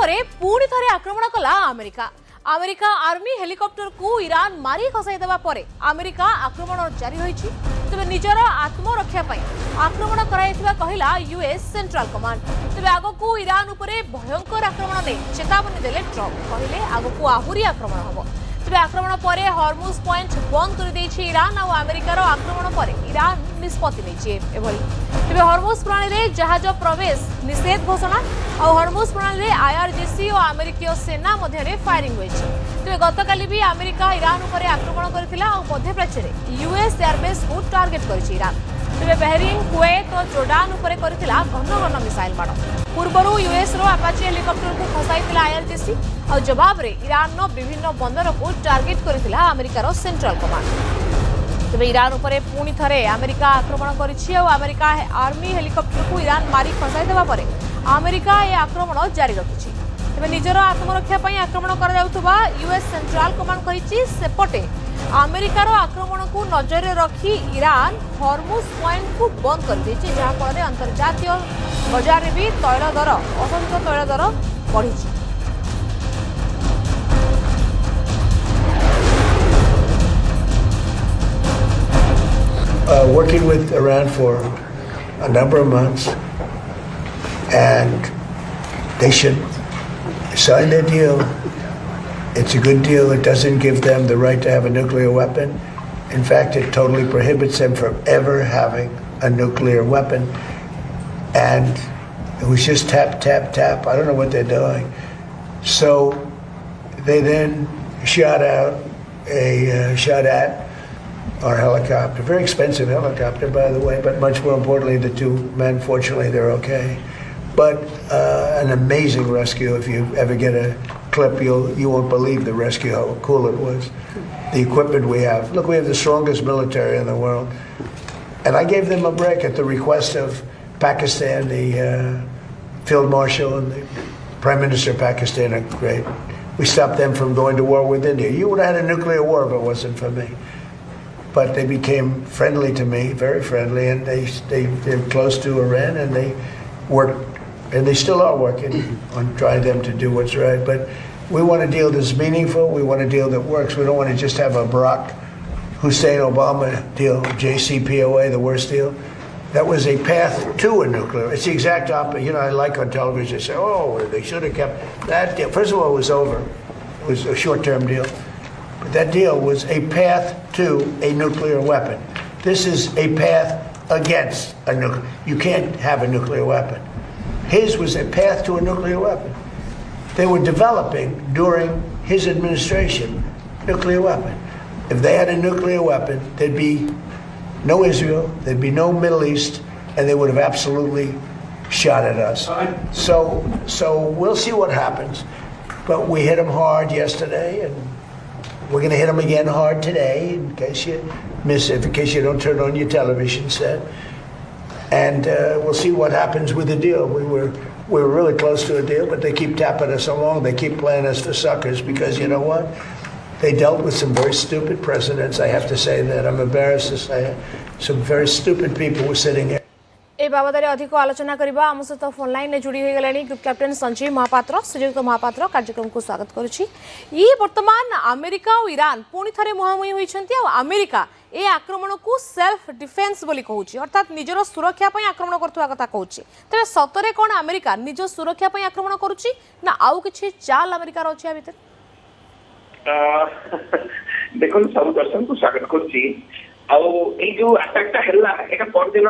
उपरे पुणी थरे आक्रमण कला अमेरिका। अमेरिका आर्मी हेलिकॉप्टर को ईरान मारी खसाई देवा परे अमेरिका आक्रमण जारी होईछि। तबे निजर आत्मरक्षा पई आक्रमण कराइथिबा कहिला यूएस सेंट्रल कमांड। तबे आगो ईरान उपरे भयंकर आक्रमण दे चेतावनी देले ट्रम्प। कहिले आगो आहुरी आक्रमण हबो। तबे आक्रमण परे हॉर्मुज पॉइंट बंद कर देछि ईरान और अमेरिकार आक्रमण परे ईरान निष्पत्ति लेछि एभली। तबे हॉर्मुज प्रणाली रे जहाज प्रवेश निषेध घोषणा और हॉर्मुज प्रणाली रे आईआरजीसी और अमेरिकीय सेना मध्य रे फायरिंग होइछि। तबे गतकाली भी अमेरिका ईरान उपरे आक्रमण करथिला और मध्य प्राच्य रे यूएस एयरबेस को टार्गेट करछि ईरान। तबे बहरीन कुवैत और जोर्डान उपरे करथिला घन घन मिसाइल मार। पूर्वरु यूएस रो अपाचे हेलिकॉप्टर को खसाइथिला आईआरजीसी और जवाब रे ईरान नो विभिन्न बंदर को टार्गेट करथिला अमेरिकार सेंट्रल कमांड। तबे ईरान उपरे पुणी थरे अमेरिका आक्रमण करिछि और अमेरिका आर्मी हेलिकॉप्टर को ईरान मारी खसाई देबा परे अमेरिका ए आक्रमण जारी रखिछि। तबे निजर आत्मरक्षा पई आक्रमण करा जाउतबा यूएस सेंट्रल कमांड कहिछि सेपटे अमेरिकार आक्रमण को नजर रखी ईरान हॉर्मुज पॉइंट को बंद कर देछि, जहा फल अंतर्जातीय बाजार रे भी तैल दर असंख्य तैल दर बढ़िछि। Working with Iran for a number of months, and they should sign their deal. It's a good deal. It doesn't give them the right to have a nuclear weapon. In fact, it totally prohibits them from ever having a nuclear weapon. And it was just tap, tap, tap. I don't know what they're doing. So they then shot at our helicopter, very expensive helicopter, by the way, but much more importantly, the two men, fortunately, they're okay. But an amazing rescue. If you ever get a clip, you won't believe the rescue, how cool it was. The equipment we have. Look, we have the strongest military in the world. And I gave them a break at the request of Pakistan. The Field Marshal and the Prime Minister of Pakistan are great. We stopped them from going to war with India. You would have had a nuclear war if it wasn't for me. But they became friendly to me, very friendly, and they're close to Iran, and they worked, and they still are working on trying them to do what's right. But we want a deal that's meaningful. We want a deal that works. We don't want to just have a Barack Hussein Obama deal, JCPOA, the worst deal. That was a path to a nuclear. It's the exact opposite. You know, I like on television, they say, oh, they should have kept that deal. First of all, it was over. It was a short-term deal. But that deal was a path to a nuclear weapon. This is a path against a nuclear. You can't have a nuclear weapon. His was a path to a nuclear weapon. They were developing during his administration nuclear weapon. If they had a nuclear weapon, there'd be no Israel, there'd be no Middle East, and they would have absolutely shot at us. So we'll see what happens. But we hit them hard yesterday, and we're going to hit them again hard today, in case you miss it, in case you don't turn on your television set. And we'll see what happens with the deal. We were really close to a deal, but they keep tapping us along. They keep playing us for suckers because, you know what? They dealt with some very stupid presidents. I have to say that. I'm embarrassed to say it. Some very stupid people were sitting here. ए बाबद अधिक आलोचना करबा हम सहित phone line ने जुड़ी हो गलानी group captain Sanjeev Mahapatra श्रीयुक्त महापात्र कार्यक्रम को स्वागत करुछि। ई वर्तमान अमेरिका और ईरान पुणी थरे मुहामुही होइछन्ती आ अमेरिका ए आक्रमण को सेल्फ डिफेंस बोली कहूछि, अर्थात निजर सुरक्षा पई आक्रमण करथुवा कथा कहूछि। तबे सतरे कोन अमेरिका निज सुरक्षा पई आक्रमण करुछि ना आउ किछि चाल अमेरिका रो अछि आ भीतर? देखो सब दर्शक को स्वागत करुछि। जो अटैक है परदिन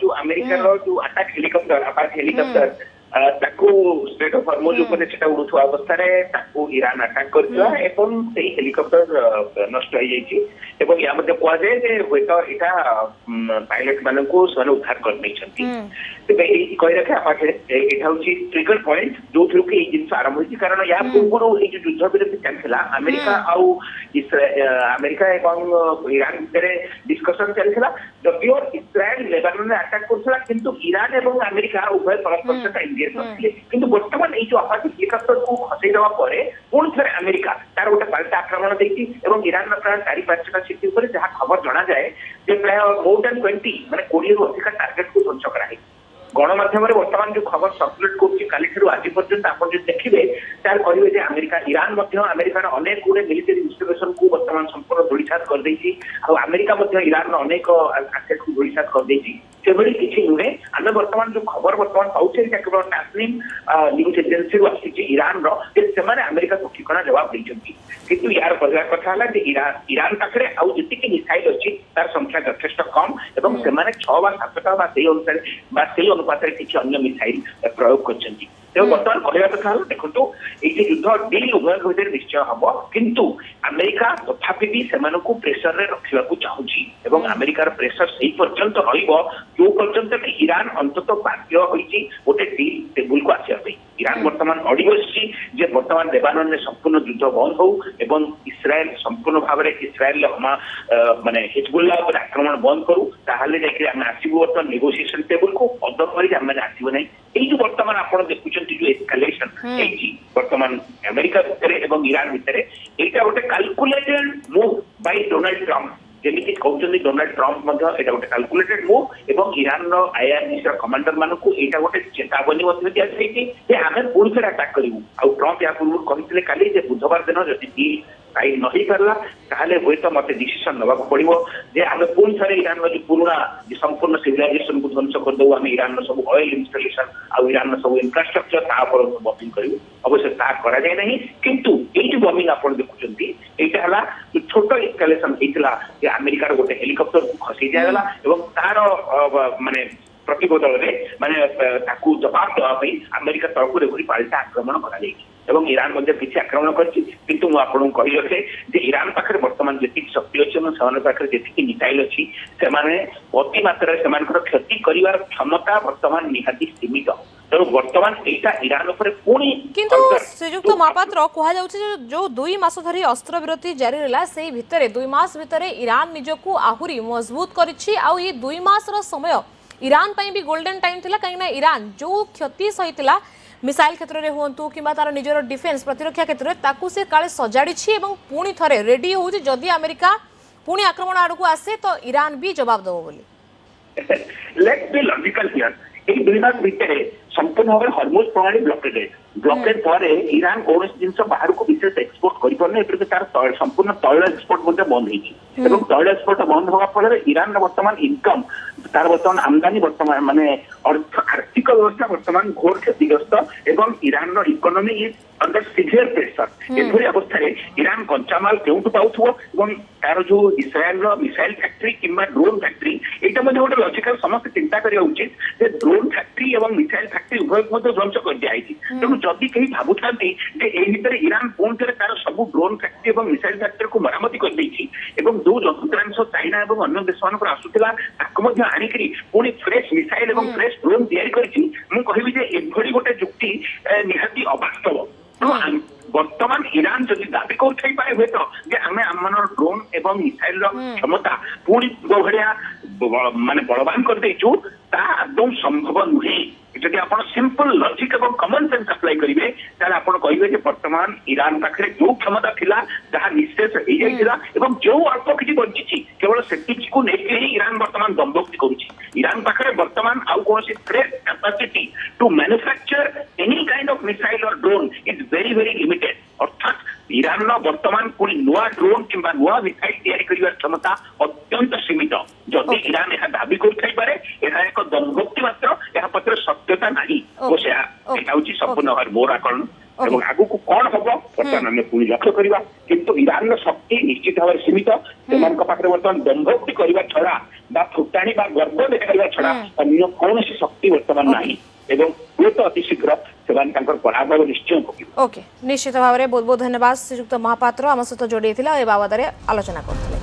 जो अमेरिकार जो attack helicopter Apache helicopter strait of Hormuz उड़ुवा अवस्था ईरान अटैक कर हेलिकॉप्टर नष्ट हो या कहुए पायलट मान उद्धार कर कही रखे अपाचे यहाँ हूँ ट्रिगर पॉइंट जो थ्रू कि जिन आरंभ होती कारण या पूर्व युद्ध विरोधी चलता अमेरिका अमेरिका एवं ईरान भितर डिस्कसन चलता जदिव इस्राएल लेबानन अटैक करता किंतु ईरान एवं अमेरिका उभय परस्पर सहित एंगेज करते किंतु बर्तमान ये जो अपाचे हेलिकॉप्टर को खसई देवा पुणी थे अमेरिका तार गोटे पाल्टा आक्रमण देखी ईरान प्राय 4-5टा सिटी जहाँ खबर जना जाए प्राय मोर देन 20 माने 20 रु अधिक टार्गेट को ध्वंस कराई गणमाध्यम बर्तमान जो खबर सर्कुलेट कर आज पर्यंत आप जो देखिए तार कहे जे अमेरिका ईरान अमेरिकार अनेक गुड़े मिलिटरी इंस्टॉलेशन को वर्तमान संपूर्ण धूलिसात कर देछि आ अमेरिका ईरान अनेक एसेट को धूलिसात कर देछि सेभली किसी नुहे आम बर्तमान जो खबर बर्तमान पाचे केवल नेशनल न्यूज एजेन्सी आसी ईरान अमेरिका को ठिकाना जवाब देते किंतु यार कहवा कथा है ईरान पाखे आउ जी मिसाइल अच्छी तार संख्या यथेष कम एवं से 6 वा 7टा से अनुपात किसी अन्य मिसाइल प्रयोग कर बर्तमान कहवा कथा देखो ये युद्ध डील उभय भर निश्चय हम किंतु अमेरिका तथापि भी से प्रेसर रे रखा चाहूँगी और अमेरिकार प्रेसर से पर्यंत जो पर्यंत कि ईरान अंतत बाध्य होती गोटे डील टेबुल को आसापी ईरान बर्तमान अड़ी बसी जे बर्तमान लेबानन में संपूर्ण युद्ध बंद हो एवं इस्राएल संपूर्ण भाव में इस्राएल माने हिजबुल्लाह पर आक्रमण बंद करूँ ताहले जाके आम आसबू बर्तमान नेगोशिएशन टेबुल को अदरवाइज आम आसबू ना जो बर्तमान आप देखुं जो एस्कालेशन बर्तमान अमेरिका भितर एवं ईरान भितर यहाँ गोटे calculated move by Donald Trump जमीती कहते डोनाल्ड ट्रंप गोटे कैलकुलेटेड मूव एवं ईरान आईआरजीसी कमांडर मानक यहाँ गोटे चेतावनी दी आम पुणी थे आटाक करूँ आउ ट्रंप या पूर्व कहते काली बुधवार दिन जदि साइन नहीं पारा ताहले हुए तो मत डिसीजन नवा पड़ो जे आम पुणी थे ईरान जो पुराना संपूर्ण सिविलाइजेशन को ध्वंस करदेव आम ईरान सब ऑयल इंस्टॉलेशन आउ ईरान सब इंफ्रास्ट्रक्चर बॉम्बिंग करूँ अवश्य ता करा जाए नहीं किंतु ये जो बॉम्बिंग आप देखुं यहाँ जो छोट एस्कालेशन होता अमेरिकार गोटे हेलिकॉप्टर को खसी जाएगा और तार माने प्रतिबदल माने जवाब देवाई अमेरिका तरफ पाल्टा आक्रमण कर ईरान किसी आक्रमण कर रखे ईरान पाखे बर्तमान जी शक्ति अच्छे जी मिसाइल अच्छी से अति मात्रा से क्षति कर क्षमता बर्तमान निहाती सीमित तेणु बर्तमान यहाँ ईरान पुणी किंतु श्रीजुक्त महापात्र कहुचे जो 2 मास धरी अस्त्र विरति जारी रहा से भितर 2 मास भितर ईरान निजको आहुरी मजबूत करिछि आ ये 2 मास रो समय ईरान पई भी गोल्डन टाइम थिला कहीं ईरान जो क्षति सहितला मिसाइल क्षेत्र में हूँ कि तार निजर डिफेन्स प्रतिरक्षा क्षेत्र में ताकू से काले सजाड़ी एवं पुणी थे रेडी हो जदि अमेरिका पुणी आक्रमण आड़क आसे तो ईरान भी जवाब दब बोली लेट्स बी लॉजिकल हियर এই 2 मास भितर संपूर्ण भाव हरमुज प्रणाली ब्लॉकेड पर ईरान कौन जिन बाहर को विशेष एक्सपोर्ट कर तार संपूर्ण तैल एक्सपोर्ट बंद हो तैल एक्सपोर्ट बंद होगा फल ईरान बर्तमान इनकम तार बर्तमान आमदानी बर्तमान माने आर्थिक व्यवस्था बर्तमान घोर क्षतिग्रस्त एवं Iran economy is under severe pressure एभली अवस्था ईरान कंचामाल क्यों पाऊँ तार जो इस्राएल मिसाइल फैक्ट्री किंबा ड्रोन फैक्ट्री यहाँ गोटे लॉजिकल समस्त चिंता करिया उचित ड्रोन फैक्ट्री और मिसाइल फैक्ट्री उभय ध्वंस कर दिखाई तेणु जदि कहीं भावुं भितर ईरान पुणी थे तार सब ड्रोन फैक्ट्री और मिसाइल फैक्ट्री को मरामती कर जो यंत्रांश चाइना और अन्य देश मान आसूला आनिकी पुणी फ्रेश मिसाइल और फ्रेश ड्रोन तैयारी गोटे जुक्ति निहाती अवास्तव बर्तमान ईरान जदि दाबी कर हुए तो आम आम ड्रोन एवं मिसाइल क्षमता पुणी भाया माने बलवान कर देचु एकदम संभव नुहे जदि आप सिंपल लॉजिक और कॉमन सेंस अप्लाई करेंगे आप कहे बर्तमान ईरान पाखे जो क्षमता थिला जहाँ निशेष हो जाता जो अल्प किसी बची केवल से ईरान बर्तमान दम्भक्ति करुच्ची ईरान पाखे बर्तमान आउ कौन fresh capacity to manufacture any kind of missile और drone is very very limited अर्थात ईरान बर्तमान पुणी नुआ ड्रोन किंबा नुआ मिसाइल तैयारी कर क्षमता अत्यंत सीमित जदि ईरान यह दाबी कर एक दम्भक्ति मात्र यह पत्र सत्यता नहीं संपूर्ण भाव मोर आकलन और आगु को कौन हम बर्तमान आम पुणी लक्ष्य करवा किंतु ईरान शक्ति निश्चित भाव सीमित से बर्तमान दम्भक्ति करने छड़ा फुटाणी गर्व देखा छड़ा अन्य कौन शक्ति बर्तमान नहीं एवं हुए तो अति शीघ्र पराभव निश्चय ओके निश्चित भाव में बहुत बहुत धन्यवाद श्रीयुक्त महापात्र आम सहित जोड़ी ए बाबद आलोचना करते।